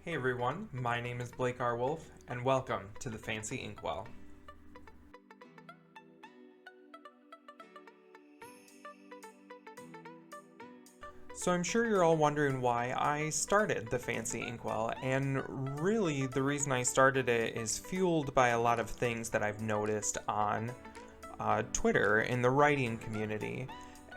Hey everyone, my name is Blake R. Wolfe, and welcome to the Fancy Inkwell. So I'm sure you're all wondering why I started the Fancy Inkwell, and really the reason I started it is fueled by a lot of things that I've noticed on Twitter in the writing community.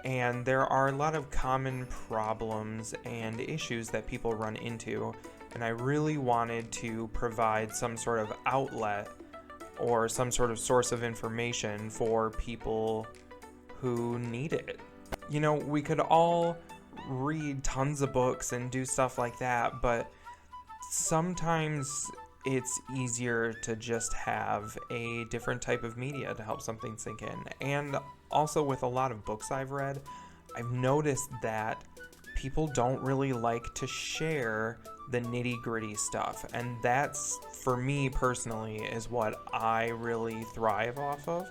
And there are a lot of common problems and issues that people run into, and I really wanted to provide some sort of outlet or some sort of source of information for people who need it. You know, we could all read tons of books and do stuff like that, but sometimes it's easier to just have a different type of media to help something sink in. And also, with a lot of books I've read, I've noticed that people don't really like to share the nitty-gritty stuff, and that's, for me personally, is what I really thrive off of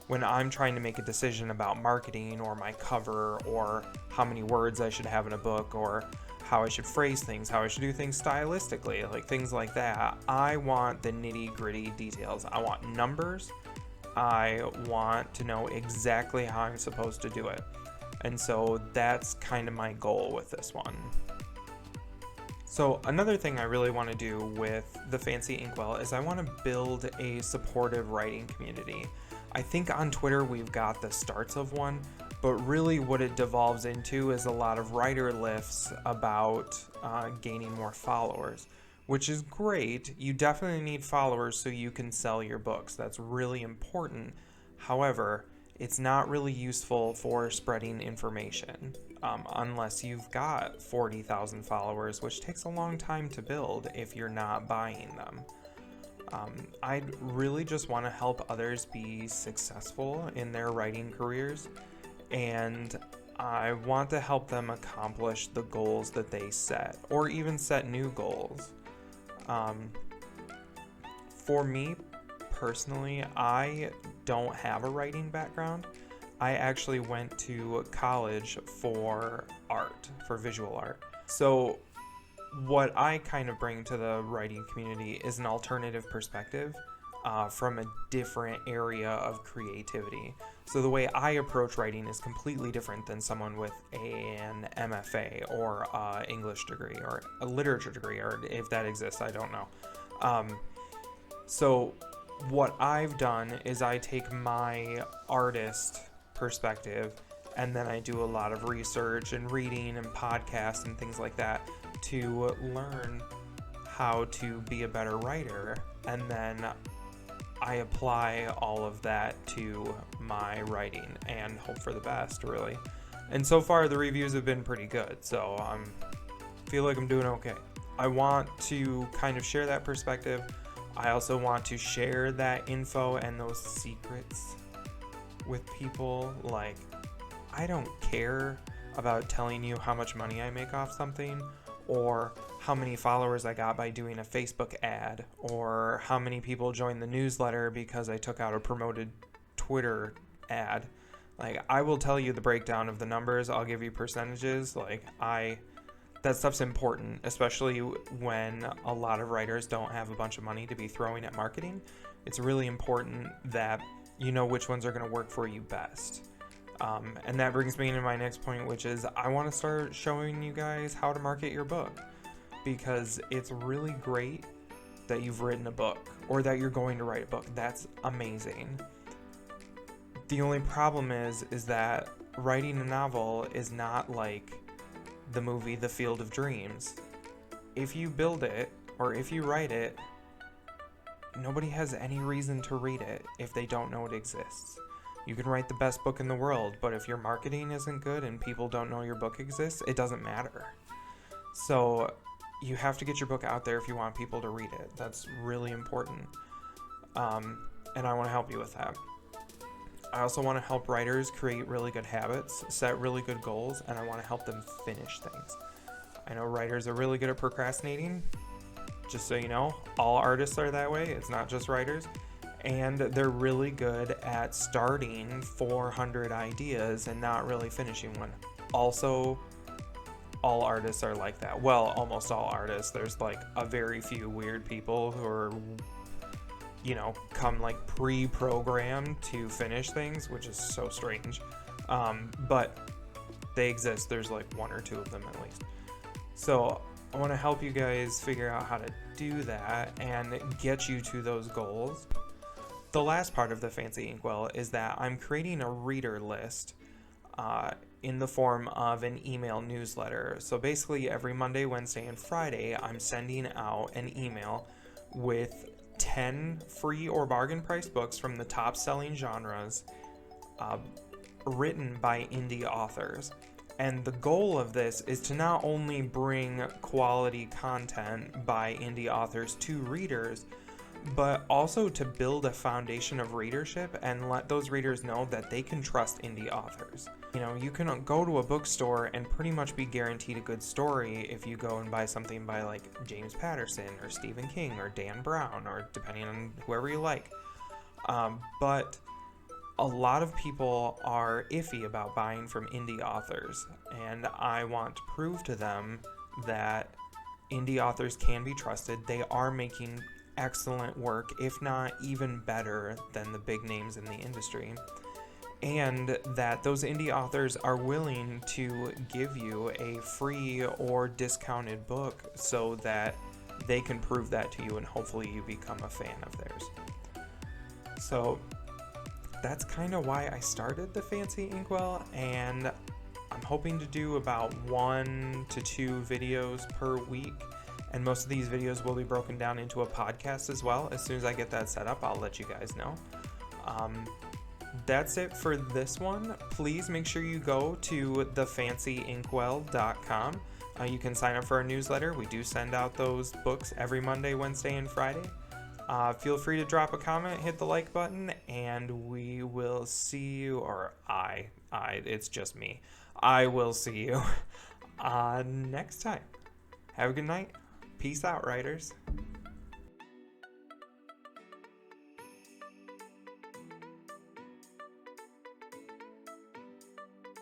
when I'm trying to make a decision about marketing or my cover or how many words I should have in a book or how I should phrase things, how I should do things stylistically, like things like that. I want the nitty-gritty details. I want numbers. I want to know exactly how I'm supposed to do it. And so that's kind of my goal with this one. So another thing I really want to do with the Fancy Inkwell is I want to build a supportive writing community. I think on Twitter we've got the starts of one, but really what it devolves into is a lot of writer lifts about gaining more followers, which is great. You definitely need followers so you can sell your books. That's really important. However, it's not really useful for spreading information unless you've got 40,000 followers, which takes a long time to build if you're not buying them. I really just want to help others be successful in their writing careers, and I want to help them accomplish the goals that they set, or even set new goals. For me personally, I don't have a writing background. I actually went to college for art, for visual art. So what I kind of bring to the writing community is an alternative perspective from a different area of creativity. So the way I approach writing is completely different than someone with an MFA or English degree or a literature degree, or if that exists, I don't know. So what I've done is I take my artist perspective and then I do a lot of research and reading and podcasts and things like that to learn how to be a better writer, and then I apply all of that to my writing and hope for the best, really. And so far the reviews have been pretty good, so I feel like I'm doing okay. I want to kind of share that perspective. I also want to share that info and those secrets with people. Like, I don't care about telling you how much money I make off something, or how many followers I got by doing a Facebook ad, or how many people joined the newsletter because I took out a promoted Twitter ad. Like, I will tell you the breakdown of the numbers. I'll give you percentages. That stuff's important, especially when a lot of writers don't have a bunch of money to be throwing at marketing. It's really important that you know which ones are going to work for you best. And that brings me into my next point, which is I want to start showing you guys how to market your book, because it's really great that you've written a book or that you're going to write a book. That's amazing. The only problem is that writing a novel is not like the movie The Field of Dreams. If you build it or if you write it, nobody has any reason to read it if they don't know it exists. You can write the best book in the world, but if your marketing isn't good and people don't know your book exists, it doesn't matter. So you have to get your book out there if you want people to read it. That's really important. And I want to help you with that. I also want to help writers create really good habits, set really good goals, and I want to help them finish things. I know writers are really good at procrastinating. Just so you know, all artists are that way. It's not just writers. And they're really good at starting 400 ideas and not really finishing one. Also, all artists are like that. Well, almost all artists. There's like a very few weird people who are, come like pre-programmed to finish things, which is so strange. But they exist. There's like one or two of them at least. So I want to help you guys figure out how to do that and get you to those goals. The last part of the Fancy Inkwell is that I'm creating a reader list in the form of an email newsletter. So basically every Monday, Wednesday, and Friday, I'm sending out an email with 10 free or bargain price books from the top selling genres written by indie authors. And the goal of this is to not only bring quality content by indie authors to readers, but also to build a foundation of readership and let those readers know that they can trust indie authors. You can go to a bookstore and pretty much be guaranteed a good story if you go and buy something by like James Patterson or Stephen King or Dan Brown, or depending on whoever you like. But a lot of people are iffy about buying from indie authors, and I want to prove to them that indie authors can be trusted. They are making excellent work, if not even better than the big names in the industry, and that those indie authors are willing to give you a free or discounted book so that they can prove that to you and hopefully you become a fan of theirs. So that's kind of why I started the Fancy Inkwell, and I'm hoping to do about 1 to 2 videos per week, and most of these videos will be broken down into a podcast as well. As soon as I get that set up, I'll let you guys know. That's it for this one. Please make sure you go to thefancyinkwell.com. You can sign up for our newsletter. We do send out those books every Monday, Wednesday, and Friday. Feel free to drop a comment, hit the like button, and we will see you, or it's just me. I will see you next time. Have a good night. Peace out, writers.